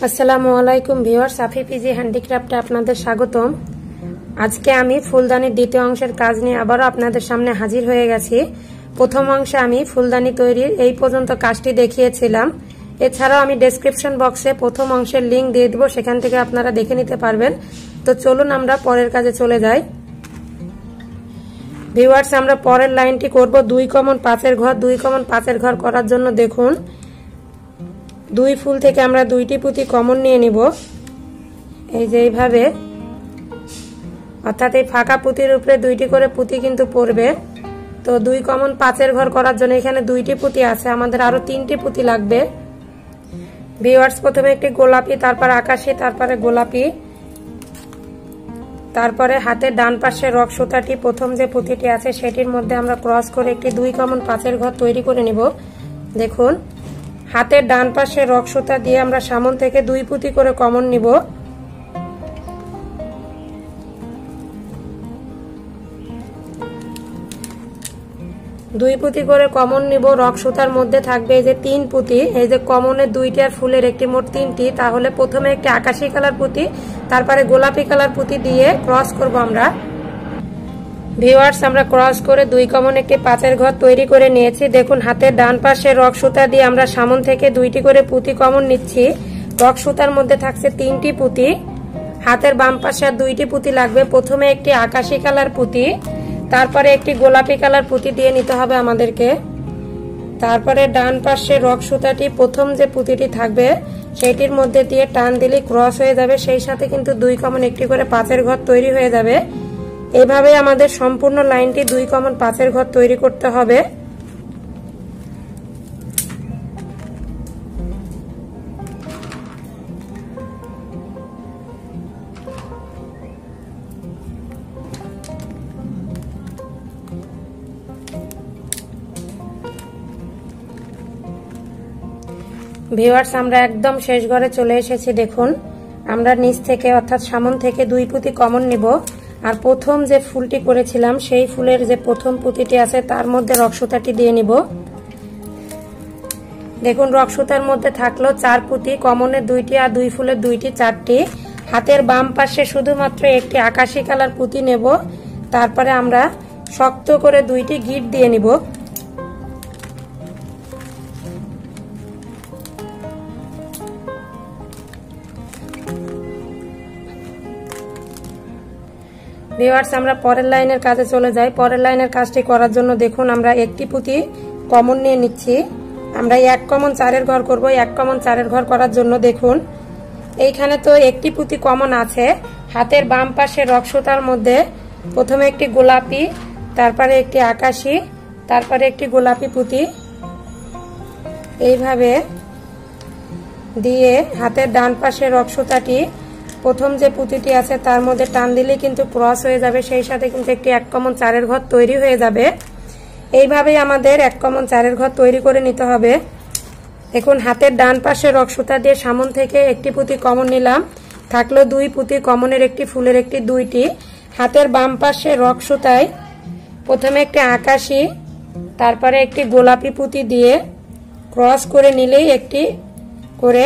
আসসালামু আলাইকুম ভিউয়ার্স, সাফি পিজি হ্যান্ডিক্রাফটে আপনাদের স্বাগতম। আজকে আমি ফুলদানির দ্বিতীয় অংশের কাজ নিয়ে আবারও আপনাদের সামনে হাজির হয়ে গেছি। প্রথম অংশে আমি ফুলদানি তৈরির এই পর্যন্ত কাজটি দেখিয়েছিলাম। এছাড়াও আমি ডেসক্রিপশন বক্সে প্রথম অংশের লিঙ্ক দিয়ে দেব, সেখান থেকে আপনারা দেখে নিতে পারবেন। তো চলুন আমরা পরের কাজে চলে যাই। ভিউয়ার্স, আমরা পরের লাইনটি করব 2 কমন 5-এর ঘর। 2 কমন 5-এর ঘর করার জন্য দেখুন 2 ফুল থেকে আমরা 2টি পুঁতি কমন নিয়ে নিব, এই যে এইভাবে, অর্থাৎ এই ফাঁকা পুঁতির উপরে 2টি করে পুঁতি কিন্তু পড়বে। তো 2 কমন 5-এর ঘর করার জন্য এখানে 2টি পুঁতি আছে, আমাদের আরো 3টি পুঁতি লাগবে। ভিউয়ার্স, প্রথমে একটি গোলাপি, তারপর আকাশী, তারপরে গোলাপি, তারপরে হাতের ডান পাশে রক সুতাটি প্রথম যে পুঁতিটি আছে সেটির মধ্যে আমরা ক্রস করে একটি 2 কমন 5-এর ঘর তৈরি করে নিব। দেখুন, হাতের ডান পাশে রক সুতা দিয়ে আমরা সামন থেকে 2 পুঁতি করে কমন নিব। দুই পুঁতি করে কমন নিব। রক সুতার মধ্যে থাকবে এই যে 3 পুঁতি, এই যে কমনের 2টি আর ফুলের একটি, মোট 3টি। তাহলে প্রথমে একটি আকাশী কালার পুঁতি, তারপরে গোলাপি কালার পুঁতি দিয়ে ক্রস করব আমরা। ভিউয়ার্স, আমরা ক্রস করে 2 কমন একটি 5-এর ঘর তৈরি করে নিয়েছি। দেখুন, হাতের ডান পাশে রক সুতা দিয়ে আমরা সামন থেকে 2টি করে পুঁতি কমন নিচ্ছি। রক সুতার মধ্যে থাকছে 3টি পুঁতি, হাতের বাম পাশে আর 2টি পুঁতি লাগবে। প্রথমে একটি আকাশী কালার পুঁতি, তারপরে একটি গোলাপি কালার পুঁতি দিয়ে নিতে হবে আমাদেরকে। তারপরে ডান পাশে রক সুতাটি প্রথম যে পুঁতিটি থাকবে সেটির মধ্যে দিয়ে টান দিলে ক্রস হয়ে যাবে, সেই সাথে কিন্তু 2 কমন একটি করে 5-এর ঘর তৈরি হয়ে যাবে। এভাবে আমাদের সম্পূর্ণ লাইনটি 2 কমন 5-এর ঘর তৈরি করতে হবে। ভিউয়ার্স, আমরা একদম শেষ ঘরে চলে এসেছি। দেখুন, আমরা নিচ থেকে অর্থাৎ সামন থেকে 2 পুঁতি কমন নিব, আর প্রথম যে ফুলটি করেছিলাম সেই ফুলের যে প্রথম পুঁতিটি আছে তার মধ্যে রক সুতাটি দিয়ে নিব। দেখুন, রক সুতার মধ্যে থাকলো 4 পুঁতি, কমনের 2টি আর 2 ফুলের 2টি, 4টি। হাতের বাম পাশে শুধুমাত্র একটি আকাশী কালার পুঁতি নেব, তারপরে আমরা শক্ত করে 2টি গিট দিয়ে নিব। ভিউয়ার্স, আমরা পরের লাইনের কাজে চলে যাই। পরের লাইনের কাজটি করার জন্য দেখুন, আমরা একটি পুঁতি কমন নিয়ে নিচ্ছি। আমরা 1 কমন 4-এর ঘর করব। 1 কমন 4-এর ঘর করার জন্য দেখুন, এইখানে তো একটি পুঁতি কমন আছে। হাতের বাম পাশে রক সুতার মধ্যে প্রথমে একটি গোলাপি, তারপরে একটি আকাশী, তারপরে একটি গোলাপি পুঁতি এইভাবে দিয়ে হাতের ডান পাশে রক সুতাটি প্রথম যে পুঁতিটি আছে তার মধ্যে টান দিলে কিন্তু ক্রস হয়ে যাবে, সেই সাথে কিন্তু একটি 1 কমন 4-এর ঘর তৈরি হয়ে যাবে। এইভাবেই আমাদের 1 কমন 4-এর ঘর তৈরি করে নিতে হবে। এখন হাতের ডান পাশে রক সুতা দিয়ে সামন থেকে একটি পুঁতি কমন নিলাম, থাকলো 2 পুঁতি, কমনের একটি, ফুলের একটি, 2টি। হাতের বাম পাশে রক সুতায় প্রথমে একটি আকাশী, তারপরে একটি গোলাপি পুঁতি দিয়ে ক্রস করে নিলেই একটি করে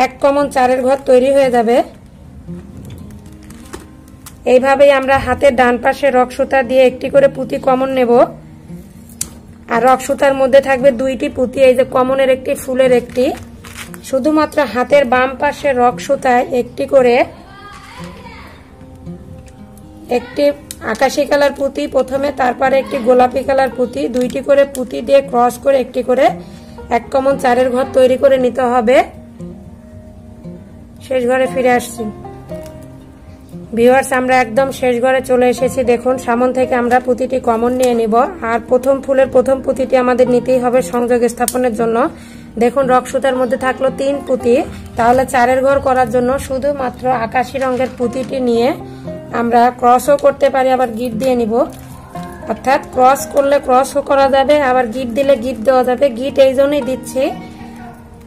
1 কমন 4-এর ঘর তৈরি হয়ে যাবে। এইভাবেই আমরা হাতের ডান পাশে রক সুতা দিয়ে একটি করে পুঁতি কমন নেব, আর রক সুতার মধ্যে থাকবে 2টি পুঁতি, এই যে কমনের একটি, ফুলের একটি। শুধুমাত্র হাতের বাম পাশে রক সুতায় একটি করে, একটি আকাশী কালার পুঁতি প্রথমে, তারপরে একটি গোলাপি কালার পুঁতি, 2টি করে পুঁতি দিয়ে ক্রস করে একটি করে 1 কমন 4-এর ঘর তৈরি করে নিতে হবে। শেষ ঘরে ফিরে আসছি। ভিউয়ার্স, আমরা একদম শেষ ঘরে চলে এসেছি। দেখুন, সামন থেকে আমরা পুঁতিটি কমন নিয়ে নিব, আর প্রথম ফুলের প্রথম পুঁতিটি আমাদের নিতেই হবে সংযোগ স্থাপনের জন্য। দেখুন, রক সুতার মধ্যে থাকলো 3 পুঁতি, তাহলে 4-এর ঘর করার জন্য শুধুমাত্র আকাশী রঙের পুঁতিটি নিয়ে আমরা ক্রসও করতে পারি, আবার গিট দিয়ে নিব। অর্থাৎ ক্রস করলে ক্রসও করা যাবে, আবার গিট দিলে গিট দেওয়া যাবে। গিট এই জন্যই দিচ্ছি,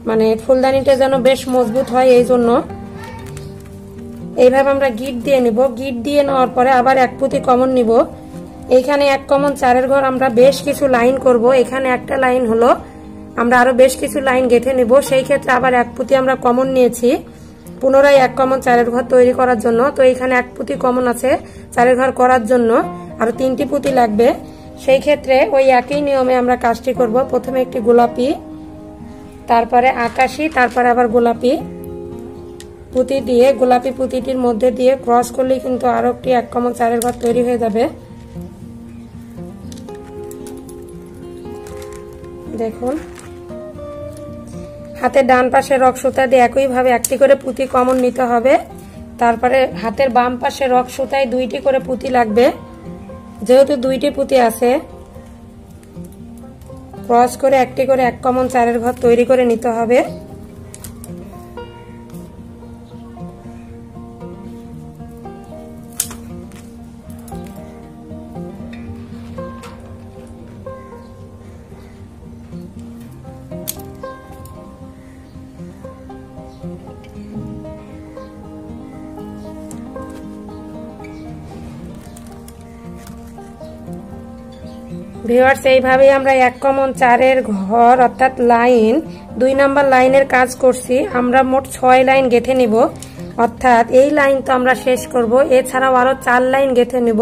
মানে ফুলদানিটা যেন বেশ মজবুত হয়, এই জন্য। এইভাবে আমরা গিট দিয়ে নিব। গিট দিয়ে নেওয়ার পরে আবার 1 পুঁতি কমন নিব। এইখানে 1 কমন 4-এর ঘর আমরা বেশ কিছু লাইন করব। এখানে একটা লাইন হলো, আমরা আরো বেশ কিছু লাইন গেঁথে নিব। সেই ক্ষেত্রে আবার 1 পুঁতি আমরা কমন নিয়েছি। পুনরায় 1 কমন 4-এর ঘর তৈরি করার জন্য। তো এখানে 1 পুঁতি কমন আছে 4-এর ঘর করার জন্য, আরো 3টি পুঁতি লাগবে। সেই ক্ষেত্রে ওই একই নিয়মে আমরা কাজটি করব। প্রথমে একটি গোলাপি, তারপরে আকাশী, তারপরে আবার গোলাপি পুঁতি দিয়ে গোলাপি পুঁতিটির মধ্যে দিয়ে ক্রস করলেই কিন্তু আরো একটি 1 কমন 4-এর ঘর তৈরি হয়ে যাবে। দেখুন, হাতের ডান পাশে রক সুতা দিয়ে একইভাবে একটি করে পুঁতি কমন নিতে হবে। তারপরে হাতের বাম পাশে রক সুতায় 2টি করে পুঁতি লাগবে। যেহেতু 2টি পুঁতি আছে, ক্রস করে একটি করে 1 কমন 4-এর ঘর তৈরি করে নিতে হবে। ভিউয়ার্স, এইভাবেই আমরা 1 কমন 4-এর ঘর অর্থাৎ লাইন 2 নম্বর লাইনের কাজ করছি। আমরা মোট 6 লাইন গেঁথে নিব, অর্থাৎ এই লাইন তো আমরা শেষ করব, এছাড়াও আরো 4 লাইন গেঁথে নিব,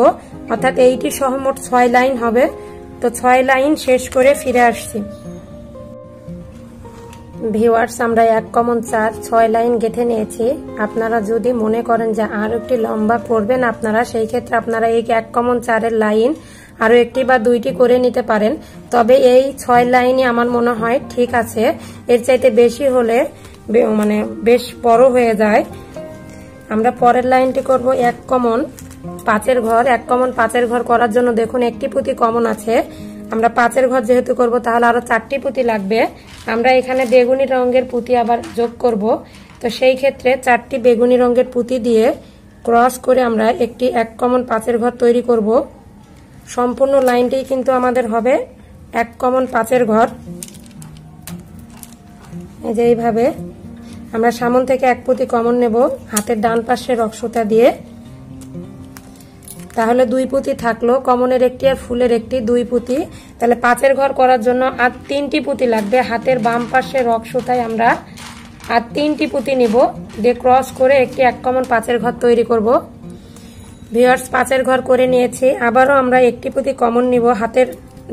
অর্থাৎ এইটি সহ মোট 6 লাইন হবে। তো 6 লাইন শেষ করে ফিরে আসছি। ভিউয়ার্স, আমরা 1 কমন 4 6 লাইন গেঁথে নিয়েছি। আপনারা যদি মনে করেন যে আর একটি লম্বা করবেন আপনারা, সেই ক্ষেত্রে আপনারা এই 1 কমন 4-এর লাইন আরো 1টি বা 2টি করে নিতে পারেন। তবে এই 6 লাইনই আমার মনে হয় ঠিক আছে। এর চাইতে বেশি হলে মানে বেশ বড় হয়ে যায়। আমরা পরের লাইনটি করব 1 কমন 5-এর ঘর। 1 কমন 5-এর ঘর করার জন্য দেখুন একটি পুঁতি কমন আছে। আমরা 5-এর ঘর যেহেতু করব তাহলে আরো 4টি পুঁতি লাগবে। আমরা এখানে বেগুনি রঙের পুঁতি আবার যোগ করব। তো সেই ক্ষেত্রে 4টি বেগুনি রঙের পুঁতি দিয়ে ক্রস করে আমরা একটি 1 কমন 5-এর ঘর তৈরি করব। সম্পূর্ণ লাইনটি কিন্তু আমাদের হবে 1 কমন 5-এর ঘর। এই যে এইভাবে আমরা সামন থেকে 1 পুঁতি কমন নেব হাতের ডান পাশে রক সুতা দিয়ে। তাহলে 2 পুঁতি থাকলো, কমনের একটি আর ফুলের একটি, 2 পুঁতি। তাহলে 5-এর ঘর করার জন্য আর 3টি পুঁতি লাগবে। হাতের বাম পাশে রক সুতায় আমরা আর 3টি পুঁতি নিব, দিয়ে ক্রস করে একটি 1 কমন 5-এর ঘর তৈরি করব। ভিউয়ার্স, 5-এর ঘর করে নিয়েছি। আবারও আমরা একটি পুঁতি কমন নিব হাতের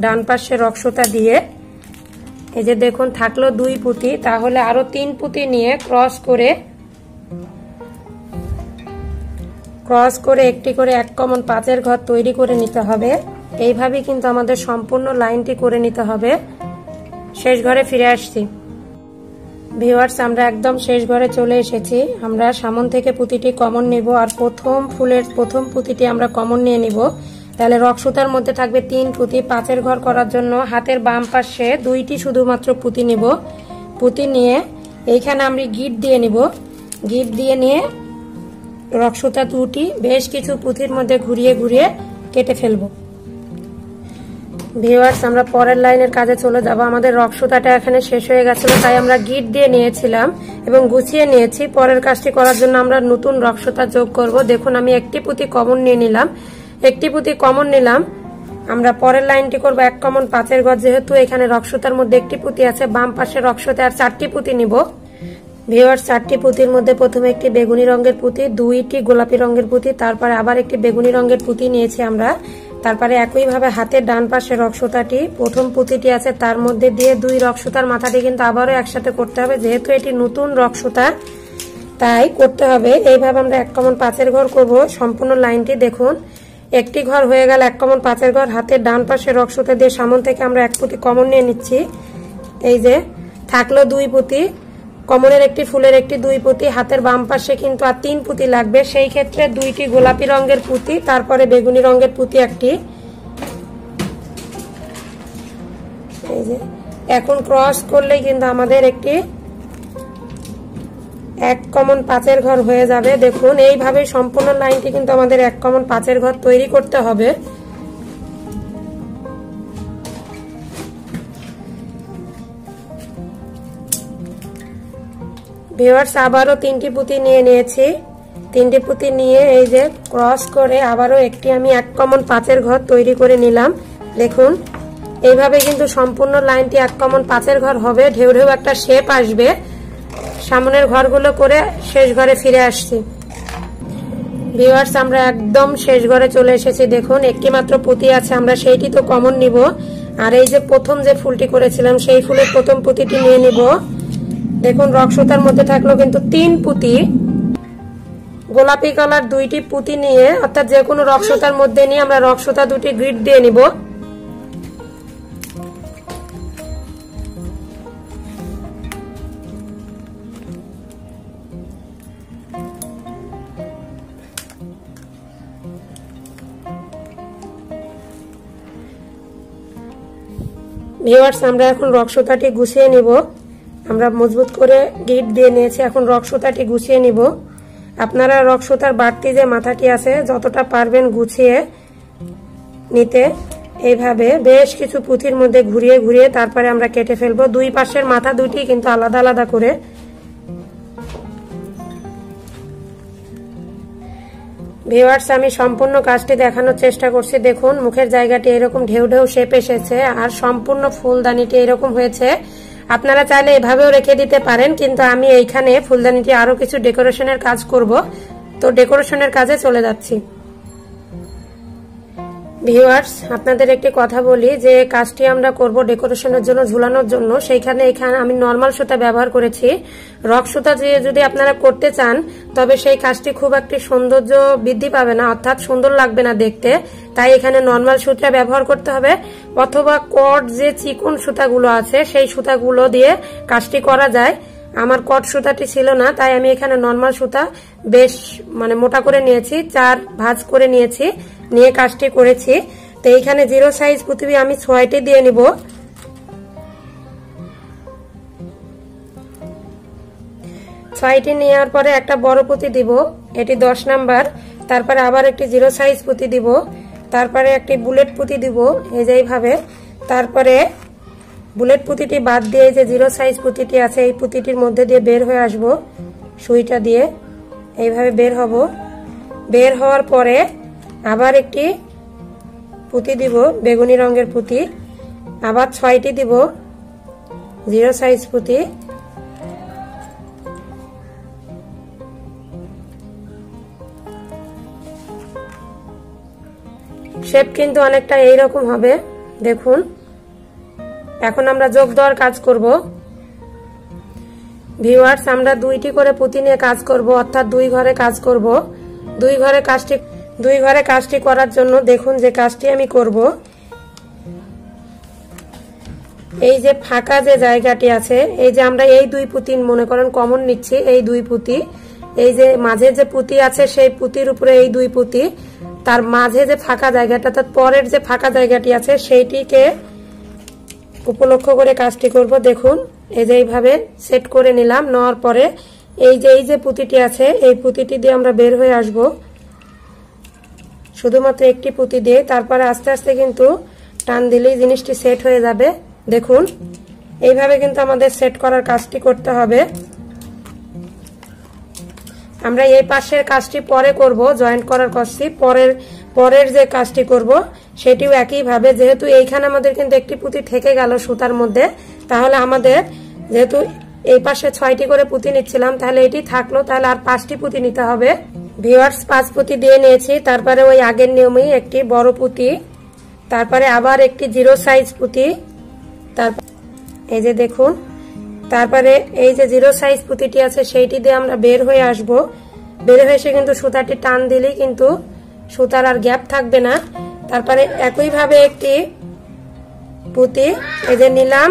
ডান পাশে রক সুতা দিয়ে। এই যে দেখুন থাকলো 2 পুঁতি, তাহলে আরো 3 পুঁতি নিয়ে ক্রস করে একটি করে 1 কমন 5-এর ঘর তৈরি করে নিতে হবে। এইভাবেই কিন্তু আমাদের সম্পূর্ণ লাইনটি করে নিতে হবে। শেষ ঘরে ফিরে আসছি। ভিউয়ার্স, আমরা একদম শেষ ঘরে চলে এসেছি। আমরা সামন থেকে পুঁতিটি কমন নিব আর প্রথম ফুলের প্রথম পুঁতিটি আমরা কমন নিয়ে নিব। তাহলে রক সুতার মধ্যে থাকবে 3 পুঁতি। 5-এর ঘর করার জন্য হাতের বাম পাশে 2টি শুধুমাত্র পুঁতি নিব। পুঁতি নিয়ে এইখানে আমরা গিট দিয়ে নিব। গিট দিয়ে নিয়ে রক সুতা 2টি বেশ কিছু পুঁতির মধ্যে ঘুরিয়ে ঘুরিয়ে কেটে ফেলবো। ভিউয়ার্স, আমরা পরের লাইনের কাজে চলে যাব। আমাদের রক সুতাটা এখানে শেষ হয়ে গেছিল, তাই আমরা গিট দিয়ে নিয়েছিলাম এবং গুছিয়ে নিয়েছি। পরের কাজটি করার জন্য আমরা নতুন রক সুতা যোগ করব। দেখুন আমি একটি পুঁতি কমন নিয়ে নিলাম। একটি পুঁতি কমন নিলাম। আমরা পরের লাইনটি করব 1 কমন 5-এর ঘর। যেহেতু এখানে রক সুতার মধ্যে একটি পুঁতি আছে, বাম পাশে রক সুতা আর 4টি পুঁতি নিব। ভিউয়ার্স, 4টি পুঁতির মধ্যে প্রথমে একটি বেগুনি রঙের পুঁতি, 2টি গোলাপি রঙের পুঁতি, তারপরে আবার একটি বেগুনি রঙের পুঁতি নিয়েছি আমরা। তারপরে একইভাবে হাতের ডান পাশে রক সুতাটি প্রথম পুঁতিটি আছে তার মধ্যে দিয়ে 2 রক সুতার মাথাটি কিন্তু আবারও একসাথে করতে হবে। যেহেতু এটি নতুন রক সুতা তাই করতে হবে। এইভাবে আমরা 1 কমন 5-এর ঘর করব। সম্পূর্ণ লাইনটি দেখুন, একটি ঘর হয়ে গেল 1 কমন 5-এর ঘর। হাতের ডান পাশে রক সুতা দিয়ে সামন থেকে আমরা 1 পুঁতি কমন নিয়ে নিচ্ছি। এই যে থাকলো 2 পুঁতি, কমনের একটি ফুলের একটি, 2 পুঁতি। হাতের বাম পাশে কিন্তু আর 3 পুঁতি লাগবে। সেই ক্ষেত্রে 2টি গোলাপি রঙের পুঁতি, তারপরে বেগুনি রঙের পুঁতি একটি। এই যে এখন ক্রস করলেই কিন্তু আমাদের একটি 1 কমন 5-এর ঘর হয়ে যাবে। দেখুন এইভাবে সম্পূর্ণ লাইনটি কিন্তু আমাদের 1 কমন 5-এর ঘর তৈরি করতে হবে। ভিউয়ার্স, আবারও 3টি পুঁতি নিয়ে নিয়েছি। 3টি পুঁতি নিয়ে এই যে ক্রস করে আবারও একটি আমি 1 কমন 5-এর ঘর তৈরি করে নিলাম। দেখুন এইভাবে কিন্তু সম্পূর্ণ লাইনটি 1 কমন 5-এর ঘর হবে। ঢেউ ঢেউ একটা শেপ আসবে। সামনের ঘরগুলো করে শেষ ঘরে ফিরে আসছি। ভিউয়ার্স, আমরা একদম শেষ ঘরে চলে এসেছি। দেখুন, একটি মাত্র পুঁতি আছে, আমরা সেইটি তো কমন নিব। আর এই যে প্রথম যে ফুলটি করেছিলাম সেই ফুলের প্রথম পুঁতিটি নিয়ে নিব। দেখুন, রক্সুতার মধ্যে থাকলো কিন্তু 3 পুঁতি। গোলাপি কালার 2টি পুঁতি নিয়ে, অর্থাৎ যে কোনো রক্সুতার মধ্যে নিয়ে আমরা রক্সুতা 2টি গ্রিড দিয়ে নিব। ভিউয়ার্স, আমরা এখন রক্সুতাটি গুছিয়ে নিব। আমরা মজবুত করে গিট দিয়ে নিয়েছি, এখন রক্সুতাটি গুছিয়ে নিব। আপনারা রক্সুতার বাড়তি যে মাথাটি আছে যতটা পারবেন গুছিয়ে নিতে। এইভাবে বেশ কিছু পুঁথির মধ্যে ঘুরিয়ে ঘুরিয়ে তারপরে আমরা কেটে ফেলবো। 2 পাশের মাথা 2টি কিন্তু আলাদা আলাদা করে। ভিউয়ার্স, আমি সম্পূর্ণ কাজটি দেখানোর চেষ্টা করছি। দেখুন, মুখের জায়গাটি এরকম ঢেউ ঢেউ শেপ এসেছে আর সম্পূর্ণ ফুলদানিটি এরকম হয়েছে। আপনারা চাইলে এভাবেও রেখে দিতে পারেন, কিন্তু আমি এইখানে ফুলদানিটি আরো কিছু ডেকোরেশনের কাজ করব, তো ডেকোরেশনের কাজে চলে যাচ্ছি। ভিউয়ার্স, আপনাদের একটি কথা বলি, যে কাজটি আমরা করব ডেকোরেশনের জন্য, ঝুলানোর জন্য, সেইখানে এখানে আমি নরমাল সুতা ব্যবহার করেছি। রক সুতা দিয়ে যদি আপনারা করতে চান তবে সেই কাজটি খুব একটি সৌন্দর্য বৃদ্ধি পাবে না, অর্থাৎ সুন্দর লাগবে না দেখতে। তাই এখানে নরমাল সুতা ব্যবহার করতে হবে, অথবা কট যে চিকন সুতাগুলো আছে সেই সুতাগুলো দিয়ে কাজটি করা যায়। আমার কট সুতাটি ছিল না, তাই আমি এখানে নরমাল সুতা বেশ মোটা করে নিয়েছি, 4 ভাঁজ করে নিয়েছি, নিয়ে কাজটি করেছি। তো এইখানে 0 সাইজ পুঁতি আমি 6টি দিয়ে নিব। ছয়টি নেওয়ার পরে একটা বড় পুঁতি দিব, এটি 10 নাম্বার। তারপরে আবার একটি 0 সাইজ পুঁতি দিব, তারপরে একটি বুলেট পুঁতি দিব এই যে এইভাবে। তারপরে বুলেট পুঁতিটি বাদ দিয়ে যে 0 সাইজ পুঁতিটি আছে এই পুঁতিটির মধ্যে দিয়ে বের হয়ে আসব, সুইটা দিয়ে এইভাবে বের হব। বের হওয়ার পরে আবার একটি পুঁতি দিব, বেগুনি রঙের পুঁতি, আবার 6টি দিব 0 সাইজ পুঁতি। শেপ কিন্তু অনেকটা এইরকম হবে। দেখুন, এখন আমরা যোগ দেওয়ার কাজ করব। ভিউয়ার্স, আমরা 2টি করে পুঁতি নিয়ে কাজ করব, অর্থাৎ 2 ঘরে কাজ করব। 2 ঘরে কাজটি করার জন্য দেখুন যে কাজটি আমি করব, এই যে ফাঁকা যে জায়গাটি আছে, এই যে আমরা এই 2 পুঁতি মনে করেন কমন নিচ্ছি, এই 2 পুঁতি, এই যে মাঝে যে পুঁতি আছে সেই পুঁতির উপরে এই 2 পুঁতি, তার মাঝে যে ফাঁকা জায়গাটা, অর্থাৎ পরের যে ফাঁকা জায়গাটি আছে সেইটিকে উপলক্ষ করে কাজটি করব। দেখুন, এই যে এইভাবে সেট করে নিলাম। নেওয়ার পরে এই যে পুঁতিটি আছে এই পুঁতিটি দিয়ে আমরা বের হয়ে আসব, শুধুমাত্র একটি পুঁতি দিয়ে। তারপরে আস্তে আস্তে কিন্তু টান দিলেই জিনিসটি সেট হয়ে যাবে। দেখুন, এইভাবে কিন্তু আমাদের সেট করার কাজটি করতে হবে। আমরা এই পাশের কাজটি পরে করব, জয়েন্ট করার কাজটি পরের যে কাজটি করব সেটিও একইভাবে। যেহেতু এইখানে আমাদের কিন্তু একটি পুঁতি থেকে গেল সুতার মধ্যে, তাহলে আমাদের যেহেতু এই পাশে 6টি করে পুঁতি নিচ্ছিলাম, তাহলে এটি থাকলো, তাহলে আর 5টি পুঁতি নিতে হবে। ভিউয়ার্স, 5 পুঁতি দিয়ে নিয়েছি। তারপরে ওই আগের নিয়মেই একটি বড় পুঁতি, তারপরে আবার একটি 0 সাইজ পুঁতি, তারপর এই যে দেখুন, তারপরে এই যে 0 সাইজ পুঁতিটি আছে সেইটি দিয়ে আমরা বের হয়ে আসব। বের হয়ে এসে কিন্তু সুতাটি টান দিলেই কিন্তু সুতার আর গ্যাপ থাকবে না। তারপরে একইভাবে একটি পুঁতি এই যে নিলাম।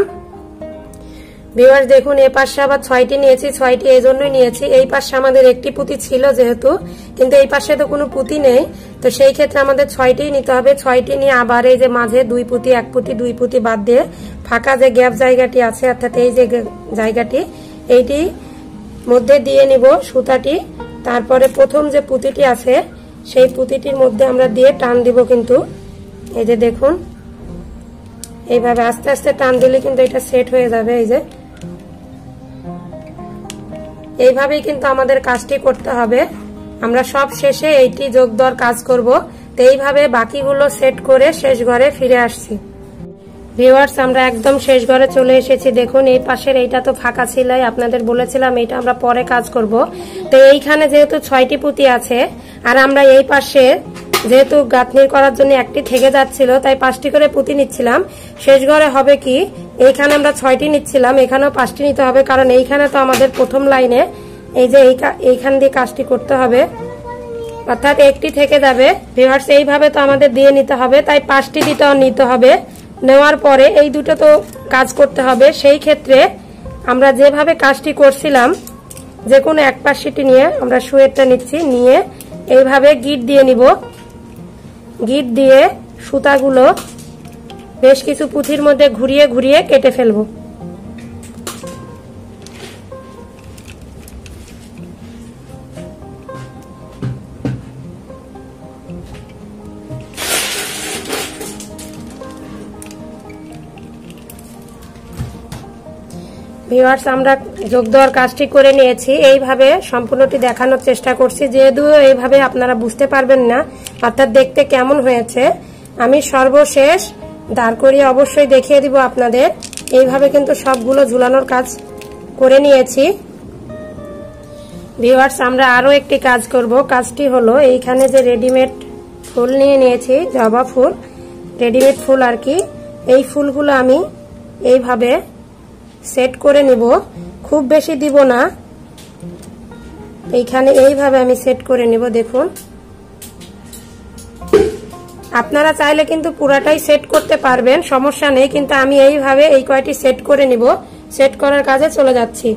ভিউয়ার্স, দেখুন, এই পাশে আবার 6টি নিয়েছি, 6টি এই জন্যই নিয়েছি, এই পাশে আমাদের একটি পুঁতি ছিল যেহেতু, কিন্তু এই পাশে তো কোনো পুঁতি নেই, তো সেই ক্ষেত্রে আমাদের 6টি নিতে হবে। 6টি নিয়ে আবার এই যে মাঝে 2 পুঁতি, 1 পুঁতি, 2 পুঁতি বাদ দিয়ে ফাঁকা যে গ্যাপ জায়গাটি আছে, অর্থাৎ এই যে জায়গাটি, এইটি মধ্যে দিয়ে নিব সুতাটি। তারপরে প্রথম যে পুঁতিটি আছে সেই পুঁতিটির মধ্যে আমরা দিয়ে টান দিব। কিন্তু এই যে দেখুন, এইভাবে আস্তে আস্তে টান দিলে কিন্তু এটা সেট হয়ে যাবে। এই যে এইভাবেই কিন্তু আমাদের কাজটি করতে হবে। আমরা সব শেষে এইটি যোগ দেওয়ার কাজ করব। তো এইভাবে বাকিগুলো সেট করে শেষ ঘরে ফিরে আসছি। ভিউয়ার্স, আমরা একদম শেষ ঘরে চলে এসেছি। দেখুন এই পাশের এইটা তো ফাঁকা ছিলই, আপনাদের বলেছিলাম এটা আমরা পরে কাজ করব। তো এইখানে যেহেতু 6টি পুঁতি আছে আর আমরা এই পাশে যেহেতু গাঁথনি করার জন্য একটি থেকে যাচ্ছিল, তাই 5টি করে পুঁতি নিচ্ছিলাম। শেষ ঘরে হবে কি, এইখানে আমরা 6টি নিচ্ছিলাম, এখানেও 5টি নিতে হবে, কারণ এইখানে তো আমাদের প্রথম লাইনে এই যে এইখান দিয়ে কাজটি করতে হবে, অর্থাৎ একটি থেকে যাবে। ভিউয়ার্স, এইভাবে তো আমাদের দিয়ে নিতে হবে, তাই 5টি নিতে হবে। নেওয়ার পরে এই দুটো তো কাজ করতে হবে। সেই ক্ষেত্রে আমরা যেভাবে কাজটি করছিলাম, যে কোনো এক পাশটি নিয়ে আমরা সুয়েরটা নিচ্ছি, নিয়ে এইভাবে গিট দিয়ে নিব। গিট দিয়ে সুতাগুলো বেশ কিছু পুঁথির মধ্যে ঘুরিয়ে ঘুরিয়ে কেটে ফেলবো। ভিউয়ার্স, আমরা যোগ দেওয়ার কাজটি করে নিয়েছি। এইভাবে সম্পূর্ণটি দেখানোর চেষ্টা করছি, যেহেতু এইভাবে আপনারা বুঝতে পারবেন না অর্থাৎ দেখতে কেমন হয়েছে। আমি সর্বশেষ দাঁড় করিয়ে অবশ্যই দেখিয়ে দিব আপনাদের। এইভাবে কিন্তু সবগুলো ঝুলানোর কাজ করে নিয়েছি। ভিউয়ার্স, আমরা আরো একটি কাজ করব। কাজটি হলো, এইখানে যে রেডিমেড ফুল নিয়ে নিয়েছি, জবা ফুল, রেডিমেড ফুল আর কি, এই ফুলগুলো আমি এইভাবে সেট করে নিব। খুব বেশি দিব না, এইখানে এইভাবে আমি সেট করে নিব। দেখুন, আপনারা চাইলে কিন্তু পুরাটাই সেট করতে পারবেন, সমস্যা নেই, কিন্তু আমি এইভাবে এই কয়টি সেট করে নিব। সেট করার কাজে চলে যাচ্ছি।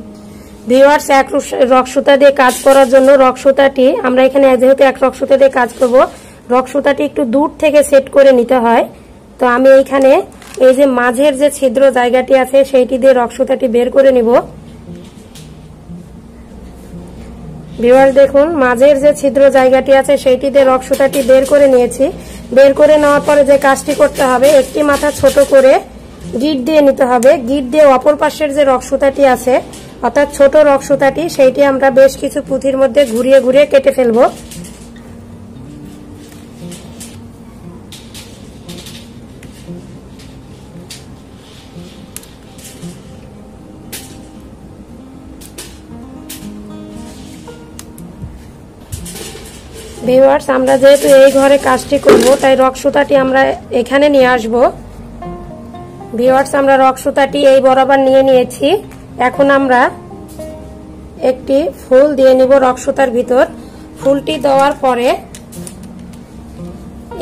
ভিউয়ার্স, এক রক সুতা দিয়ে কাজ করার জন্য রক সুতাটি আমরা এখানে যেহেতু এক রক সুতা দিয়ে কাজ করব, রক সুতাটি একটু দূর থেকে সেট করে নিতে হয়। তো আমি এইখানে এই যে মাঝের যে ছিদ্র জায়গাটি আছে সেইটি দিয়ে রক সুতাটি বের করে নিব। ভিউয়ার্স, দেখুন মাঝের যে ছিদ্র জায়গাটি আছে সেইটি দিয়ে রক সুতাটি বের করে নিয়েছি। বের করে নেওয়ার পরে যে কাজটি করতে হবে, একটি মাথা ছোট করে গিট দিয়ে নিতে হবে। গিট দিয়ে অপর পাশের যে রক সুতাটি আছে অর্থাৎ ছোট রক সুতাটি, সেইটি আমরা বেশ কিছু পুঁথির মধ্যে ঘুরিয়ে ঘুরিয়ে কেটে ফেলবো। ভিউয়ার্স, আমরা যেহেতু এই ঘরে কাজটি করব, তাই রক সুতাটি আমরা এখানে নিয়ে আসব। ভিউয়ার্স, আমরা রক সুতাটি এই বরাবর নিয়ে নিয়েছি। এখন আমরা একটি ফুল দিয়ে নিব রক সুতার ভিতর। ফুলটি দেওয়ার পরে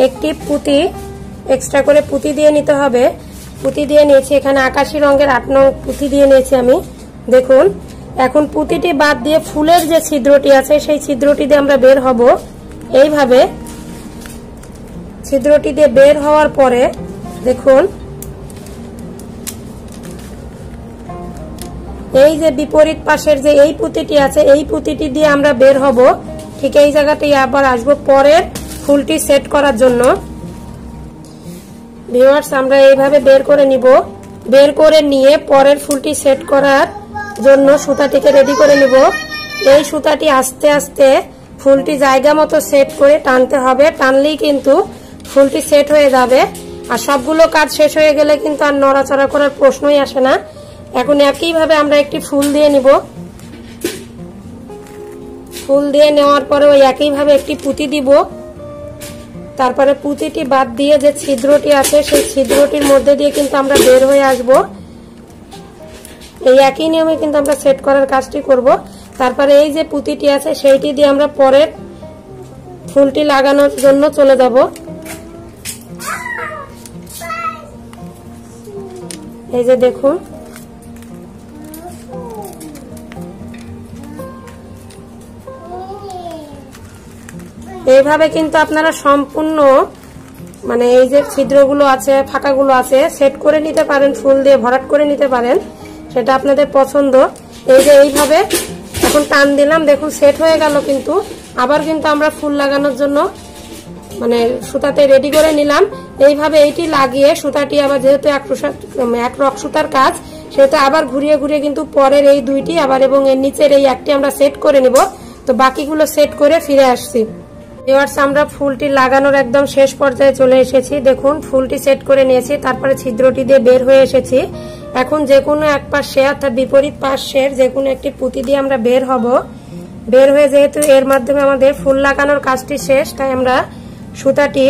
একটি পুঁতি এক্সট্রা করে পুঁতি দিয়ে নিতে হবে। পুঁতি দিয়ে নিয়েছি, এখানে আকাশি রঙের 8 নং পুঁতি দিয়ে নিয়েছি আমি। দেখুন, এখন পুঁতিটি বাদ দিয়ে ফুলের যে ছিদ্রটি আছে সেই ছিদ্রটি দিয়ে আমরা বের হব। এইভাবে ছিদ্রটি দিয়ে বের হওয়ার পরে দেখুন, এই যে বিপরীত পাশের যে এই পুঁতিটি আছে এই পুঁতিটি দিয়ে আমরা বের হব। ঠিক এই জায়গাতেই আবার আসবো পরের ফুলটি সেট করার জন্য। ভিউয়ার্স, আমরা এইভাবে বের করে নিব। বের করে নিয়ে পরের ফুলটি সেট করার জন্য সুতাটিকে রেডি করে নিব। এই সুতাটি আস্তে আস্তে ফুলটি জায়গা মতো সেট করে টানতে হবে, টানলেই কিন্তু ফুলটি সেট হয়ে যাবে। আর সবগুলো কাজ শেষ হয়ে গেলে কিন্তু আর নড়াচড়া করার প্রশ্নই আসে না। এখন একইভাবে আমরা একটি ফুল দিয়ে নিব। ফুল দিয়ে নেওয়ার পরে ওই একইভাবে একটি পুঁতি দিব। তারপরে পুঁতিটি বাদ দিয়ে যে ছিদ্রটি আছে সেই ছিদ্রটির মধ্যে দিয়ে কিন্তু আমরা বের হয়ে আসব। এই একই নিয়মে কিন্তু আমরা সেট করার কাজটি করব। তারপরে এই যে পুঁতিটি আছে সেইটি দিয়ে আমরা পরের ফুলটি লাগানোর জন্য চলে যাব। এই যে দেখুন, এইভাবে কিন্তু আপনারা সম্পূর্ণ মানে এই যে ছিদ্রগুলো আছে ফাঁকাগুলো আছে সেট করে নিতে পারেন, ফুল দিয়ে ভরাট করে নিতে পারেন, সেটা আপনাদের পছন্দ। এই যে এইভাবে এখন টান দিলাম, দেখুন সেট হয়ে গেল। কিন্তু আবার কিন্তু আমরা ফুল লাগানোর জন্য মানে সুতাতে রেডি করে নিলাম। এইভাবে এইটি লাগিয়ে সুতাটি আবার যেহেতু এক রক সুতার কাজ, সেহেতু আবার ঘুরিয়ে ঘুরিয়ে কিন্তু পরের এই দুইটি আবার এবং এর নিচের এই একটি আমরা সেট করে নিব। তো বাকিগুলো সেট করে ফিরে আসছি। ভিউয়ার্স, আমরা ফুলটি লাগানোর একদম শেষ পর্যায়ে চলে এসেছি। দেখুন ফুলটি সেট করে নিয়েছি, তারপরে ছিদ্রটি দিয়ে বের হয়ে এসেছি। এখন যে কোনো এক পাশে অর্থাৎ বিপরীত পাশের যে কোনো একটি পুঁতি দিয়ে আমরা বের হব। বের হয়ে যেহেতু এর মাধ্যমে আমাদের ফুল লাগানোর কাজটি শেষ, তাই আমরা সুতাটি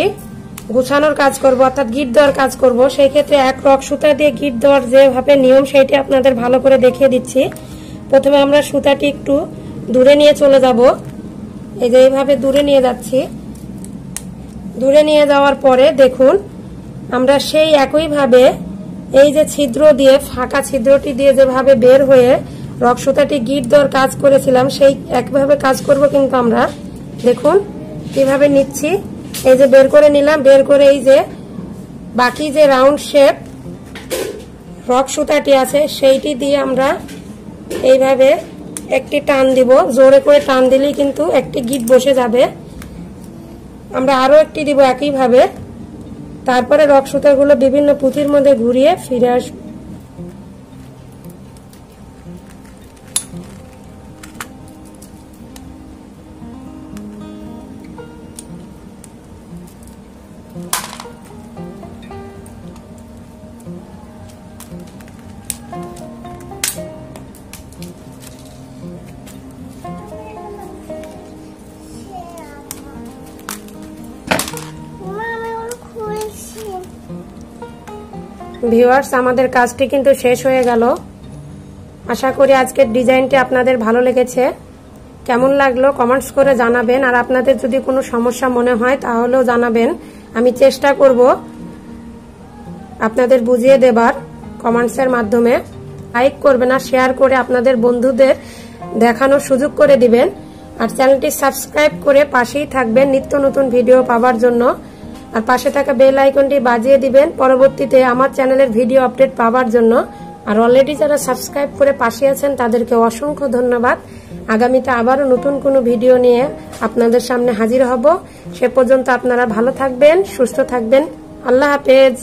গুছানোর কাজ করব অর্থাৎ গিট দেওয়ার কাজ করব। সেই ক্ষেত্রে এক রক সুতা দিয়ে গিট দেওয়ার যেভাবে নিয়ম সেটি আপনাদের ভালো করে দেখিয়ে দিচ্ছি। প্রথমে আমরা সুতাটি একটু দূরে নিয়ে চলে যাব। এই যে এইভাবে দূরে নিয়ে যাচ্ছি। দূরে নিয়ে যাওয়ার পরে দেখুন আমরা সেই একইভাবে এই যে ছিদ্র দিয়ে ফাঁকা ছিদ্রটি দিয়ে যেভাবে বের হয়ে রক সুতাটি গিট দেওয়ার কাজ করেছিলাম সেই একভাবে কাজ করব। কিন্তু আমরা দেখুন কিভাবে নিচ্ছি। এই যে বের করে নিলাম, বের করে এই যে বাকি যে রাউন্ড শেপ রক সুতাটি আছে সেইটি দিয়ে আমরা এইভাবে একটি টান দিব। জোরে করে টান দিলেই কিন্তু একটি গিট বসে যাবে। আমরা আরো একটি দিব একইভাবে। তারপরে রক সুতাগুলো বিভিন্ন পুঁতির মধ্যে ঘুরিয়ে ফিরে আসব। ভিউয়ার্স, আমাদের কাজটি কিন্তু শেষ হয়ে গেল। আশা করি আজকের ডিজাইনটি আপনাদের ভালো লেগেছে। কেমন লাগলো কমেন্টস করে জানাবেন। আর আপনাদের যদি কোনো সমস্যা মনে হয় তাহলেও জানাবেন, আমি চেষ্টা করব আপনাদের বুঝিয়ে দেবার কমেন্টসের মাধ্যমে। লাইক করবেন আর শেয়ার করে আপনাদের বন্ধুদের দেখানোর সুযোগ করে দিবেন। আর চ্যানেলটি সাবস্ক্রাইব করে পাশেই থাকবেন নিত্য নতুন ভিডিও পাওয়ার জন্য। আর পাশে থাকা বেল আইকনটি বাজিয়ে দিবেন পরবর্তীতে আমার চ্যানেলের ভিডিও আপডেট পাওয়ার জন্য। আর অলরেডি যারা সাবস্ক্রাইব করে পাশে আছেন তাদেরকে অসংখ্য ধন্যবাদ। আগামীতে আবারও নতুন কোনো ভিডিও নিয়ে আপনাদের সামনে হাজির হব। সে পর্যন্ত আপনারা ভালো থাকবেন, সুস্থ থাকবেন। আল্লাহ হাফেজ।